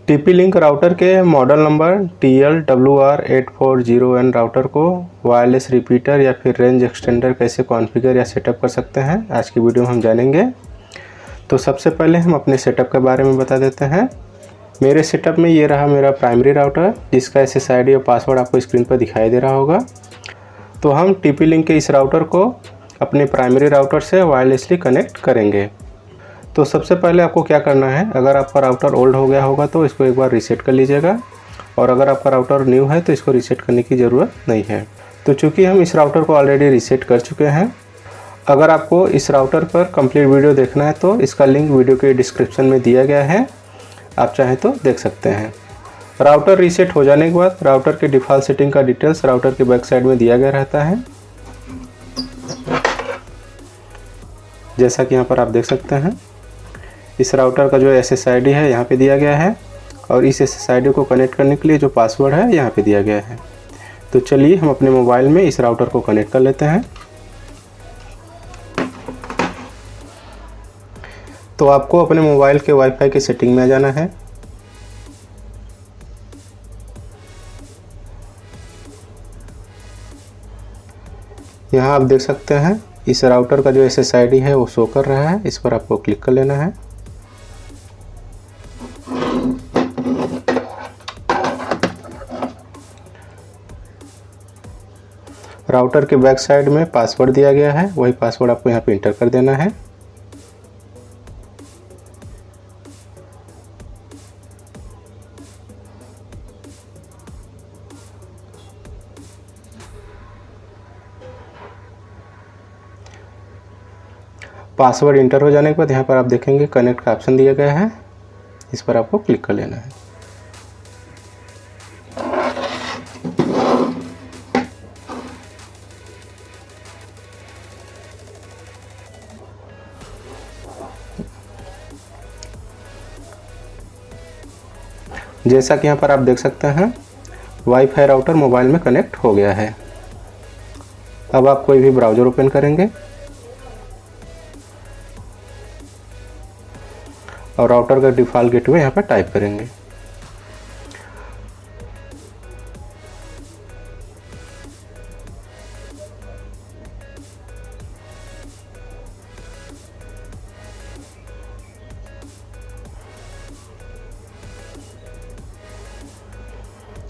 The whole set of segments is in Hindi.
TP लिंक राउटर के मॉडल नंबर TLWR840N राउटर को वायरलेस रिपीटर या फिर रेंज एक्सटेंडर कैसे कॉन्फ़िगर या सेटअप कर सकते हैं, आज की वीडियो में हम जानेंगे। तो सबसे पहले हम अपने सेटअप के बारे में बता देते हैं। मेरे सेटअप में ये रहा मेरा प्राइमरी राउटर, जिसका SSID और पासवर्ड आपको स्क्रीन पर दिखाई दे रहा होगा। तो हम TP लिंक के इस राउटर को अपने प्राइमरी राउटर से वायरलेसली कनेक्ट करेंगे। तो सबसे पहले आपको क्या करना है, अगर आपका राउटर ओल्ड हो गया होगा तो इसको एक बार रीसेट कर लीजिएगा, और अगर आपका राउटर न्यू है तो इसको रीसेट करने की ज़रूरत नहीं है। तो चूँकि हम इस राउटर को ऑलरेडी रीसेट कर चुके हैं, अगर आपको इस राउटर पर कंप्लीट वीडियो देखना है तो इसका लिंक वीडियो के डिस्क्रिप्शन में दिया गया है, आप चाहें तो देख सकते हैं। राउटर रीसेट हो जाने के बाद राउटर के डिफ़ॉल्ट सेटिंग का डिटेल्स राउटर के बैक साइड में दिया गया रहता है, जैसा कि यहाँ पर आप देख सकते हैं। इस राउटर का जो SSID है यहाँ पे दिया गया है, और इस SSID को कनेक्ट करने के लिए जो पासवर्ड है यहाँ पे दिया गया है। तो चलिए हम अपने मोबाइल में इस राउटर को कनेक्ट कर लेते हैं। तो आपको अपने मोबाइल के वाईफाई की सेटिंग में आ जाना है। यहाँ आप देख सकते हैं इस राउटर का जो SSID है वो शो कर रहा है, इस पर आपको क्लिक कर लेना है। राउटर के बैक साइड में पासवर्ड दिया गया है, वही पासवर्ड आपको यहाँ पे इंटर कर देना है। पासवर्ड इंटर हो जाने के बाद यहाँ पर आप देखेंगे कनेक्ट का ऑप्शन दिया गया है, इस पर आपको क्लिक कर लेना है। जैसा कि यहाँ पर आप देख सकते हैं वाईफाई राउटर मोबाइल में कनेक्ट हो गया है। अब आप कोई भी ब्राउज़र ओपन करेंगे और राउटर का डिफ़ॉल्ट गेटवे यहाँ पर टाइप करेंगे।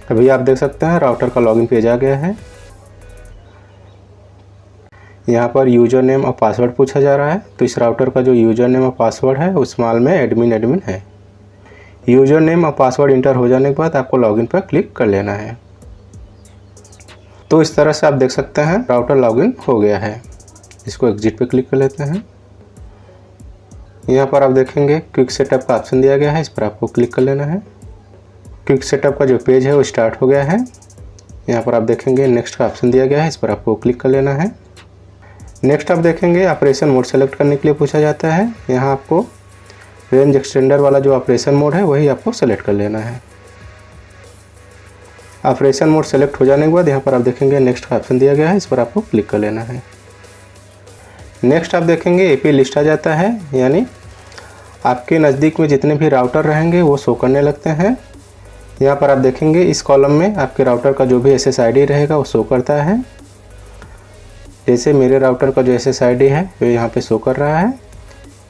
अभी आप देख सकते हैं राउटर का लॉगिन पेज आ गया है। यहाँ पर यूज़र नेम और पासवर्ड पूछा जा रहा है, तो इस राउटर का जो यूज़र नेम और पासवर्ड है उस माल में एडमिन है। यूज़र नेम और पासवर्ड इंटर हो जाने के बाद आपको लॉगिन पर क्लिक कर लेना है। तो इस तरह से आप देख सकते हैं राउटर लॉगिन हो गया है। इसको एग्जिट पे क्लिक कर लेते हैं। यहाँ पर आप देखेंगे क्विक सेटअप का ऑप्शन दिया गया है, इस पर आपको क्लिक कर लेना है। क्विक सेटअप का जो पेज है वो स्टार्ट हो गया है। यहाँ पर आप देखेंगे नेक्स्ट का ऑप्शन दिया गया है, इस पर आपको क्लिक कर लेना है। नेक्स्ट आप देखेंगे ऑपरेशन मोड सेलेक्ट करने के लिए पूछा जाता है। यहाँ आपको रेंज एक्सटेंडर वाला जो ऑपरेशन मोड है वही आपको सेलेक्ट कर लेना है। ऑपरेशन मोड सेलेक्ट हो जाने के बाद यहाँ पर आप देखेंगे नेक्स्ट का ऑप्शन दिया गया है, इस पर आपको क्लिक कर लेना है। नेक्स्ट आप देखेंगे AP लिस्ट आ जाता है, यानी आपके नज़दीक में जितने भी राउटर रहेंगे वो शो करने लगते हैं। यहाँ पर आप देखेंगे इस कॉलम में आपके राउटर का जो भी SSID रहेगा वो शो करता है। जैसे मेरे राउटर का जो SSID है वो यहाँ पे शो कर रहा है।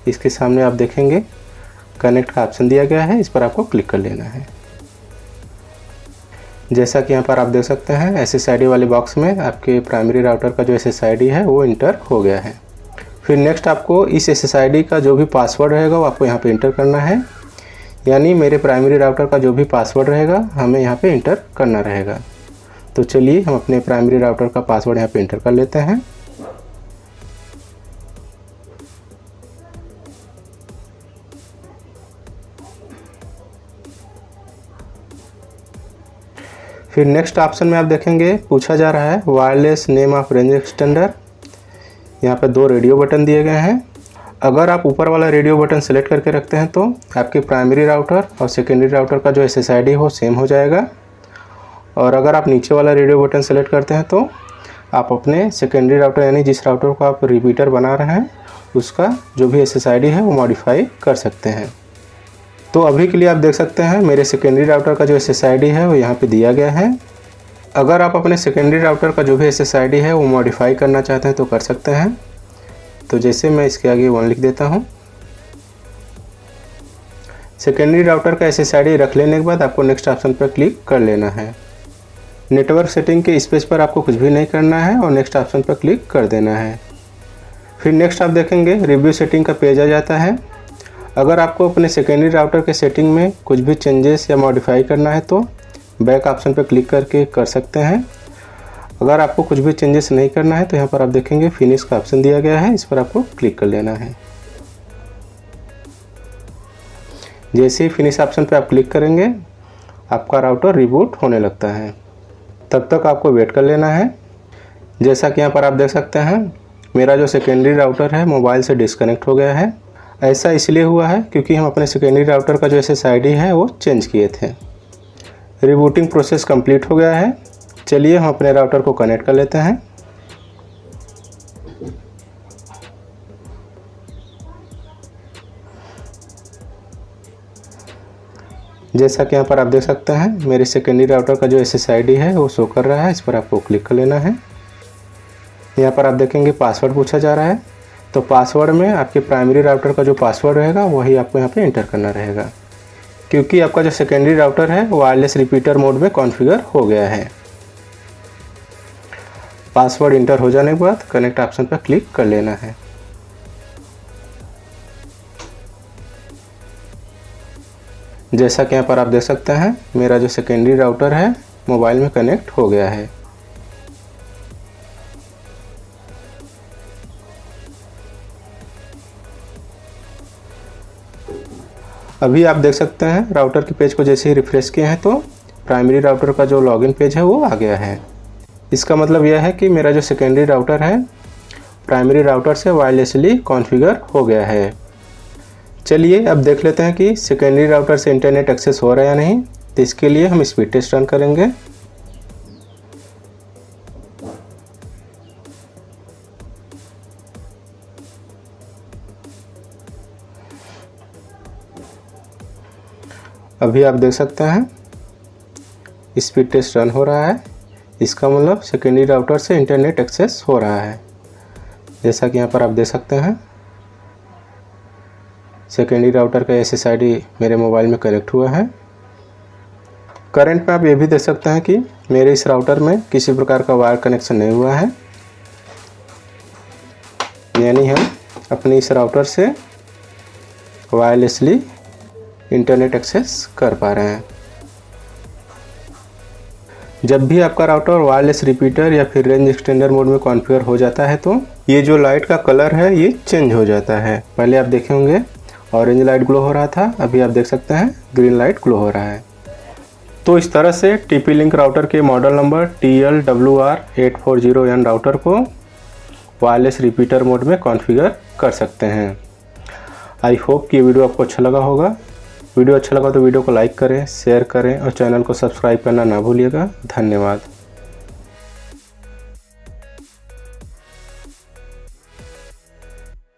इसके सामने आप देखेंगे कनेक्ट का ऑप्शन दिया गया है, इस पर आपको क्लिक कर लेना है। जैसा कि यहाँ पर आप देख सकते हैं SSID वाले बॉक्स में आपके प्राइमरी राउटर का जो SSID है वो इंटर हो गया है। फिर नेक्स्ट आपको इस SSID का जो भी पासवर्ड रहेगा वो आपको यहाँ पे इंटर करना है, यानी मेरे प्राइमरी राउटर का जो भी पासवर्ड रहेगा हमें यहाँ पे इंटर करना रहेगा। तो चलिए हम अपने प्राइमरी राउटर का पासवर्ड यहाँ पे इंटर कर लेते हैं। फिर नेक्स्ट ऑप्शन में आप देखेंगे पूछा जा रहा है wireless name of range extender. यहाँ पे 2 रेडियो बटन दिए गए हैं। अगर आप ऊपर वाला रेडियो बटन सेलेक्ट करके रखते हैं तो आपके प्राइमरी राउटर और सेकेंडरी राउटर का जो SSID है वो सेम हो जाएगा, और अगर आप नीचे वाला रेडियो बटन सेलेक्ट करते हैं तो आप अपने सेकेंडरी राउटर यानी जिस राउटर को आप रिपीटर बना रहे हैं उसका जो भी SSID है वो मॉडिफाई कर सकते हैं। तो अभी के लिए आप देख सकते हैं मेरे सेकेंडरी राउटर का जो SSID है वो यहाँ पे दिया गया है। अगर आप अपने सेकेंडरी राउटर का जो भी SSID है वो मॉडिफाई करना चाहते हैं तो कर सकते हैं। तो जैसे मैं इसके आगे 1 लिख देता हूँ। सेकेंडरी राउटर का SSID रख लेने के बाद आपको नेक्स्ट ऑप्शन पर क्लिक कर लेना है। नेटवर्क सेटिंग के इस पेज पर आपको कुछ भी नहीं करना है और नेक्स्ट ऑप्शन पर क्लिक कर देना है। फिर नेक्स्ट आप देखेंगे रिव्यू सेटिंग का पेज आ जाता है। अगर आपको अपने सेकेंडरी राउटर के सेटिंग में कुछ भी चेंजेस या मॉडिफाई करना है तो बैक ऑप्शन पर क्लिक करके कर सकते हैं। अगर आपको कुछ भी चेंजेस नहीं करना है तो यहाँ पर आप देखेंगे फिनिश का ऑप्शन दिया गया है, इस पर आपको क्लिक कर लेना है। जैसे ही फिनिश ऑप्शन पर आप क्लिक करेंगे आपका राउटर रिबूट होने लगता है। तब तक आपको वेट कर लेना है। जैसा कि यहाँ पर आप देख सकते हैं मेरा जो सेकेंडरी राउटर है मोबाइल से डिस्कनेक्ट हो गया है। ऐसा इसलिए हुआ है क्योंकि हम अपने सेकेंडरी राउटर का जो SSID है वो चेंज किए थे। रिबूटिंग प्रोसेस कंप्लीट हो गया है। चलिए हम अपने राउटर को कनेक्ट कर लेते हैं। जैसा कि यहाँ पर आप देख सकते हैं मेरे सेकेंडरी राउटर का जो SSID है वो शो कर रहा है, इस पर आपको क्लिक कर लेना है। यहाँ पर आप देखेंगे पासवर्ड पूछा जा रहा है, तो पासवर्ड में आपके प्राइमरी राउटर का जो पासवर्ड रहेगा वही आपको यहाँ पे एंटर करना रहेगा, क्योंकि आपका जो सेकेंडरी राउटर है वो वायरलेस रिपीटर मोड में कॉन्फ़िगर हो गया है। पासवर्ड इंटर हो जाने के बाद कनेक्ट ऑप्शन पर क्लिक कर लेना है। जैसा कि यहाँ पर आप देख सकते हैं मेरा जो सेकेंडरी राउटर है मोबाइल में कनेक्ट हो गया है। अभी आप देख सकते हैं राउटर के पेज को जैसे ही रिफ्रेश किए हैं तो प्राइमरी राउटर का जो लॉगिन पेज है वो आ गया है। इसका मतलब यह है कि मेरा जो सेकेंडरी राउटर है प्राइमरी राउटर से वायरलेसली कॉन्फ़िगर हो गया है। चलिए अब देख लेते हैं कि सेकेंडरी राउटर से इंटरनेट एक्सेस हो रहा है या नहीं। तो इसके लिए हम स्पीड टेस्ट रन करेंगे। अभी आप देख सकते हैं स्पीड टेस्ट रन हो रहा है। इसका मतलब सेकेंडरी राउटर से इंटरनेट एक्सेस हो रहा है। जैसा कि यहाँ पर आप देख सकते हैं सेकेंडरी राउटर का SSID मेरे मोबाइल में कनेक्ट हुआ है। करंट में आप ये भी देख सकते हैं कि मेरे इस राउटर में किसी प्रकार का वायर कनेक्शन नहीं हुआ है, यानी हम अपने इस राउटर से वायरलेसली इंटरनेट एक्सेस कर पा रहे हैं। जब भी आपका राउटर वायरलेस रिपीटर या फिर रेंज एक्सटेंडर मोड में कॉन्फ़िगर हो जाता है तो ये जो लाइट का कलर है ये चेंज हो जाता है। पहले आप देखे होंगे ऑरेंज लाइट ग्लो हो रहा था, अभी आप देख सकते हैं ग्रीन लाइट ग्लो हो रहा है। तो इस तरह से TP-Link राउटर के मॉडल नंबर TLWR840N राउटर को वायरलेस रिपीटर मोड में कॉन्फ़िगर कर सकते हैं। आई होप कि ये वीडियो आपको अच्छा लगा होगा। वीडियो अच्छा लगा तो वीडियो को लाइक करें, शेयर करें और चैनल को सब्सक्राइब करना ना भूलिएगा। धन्यवाद।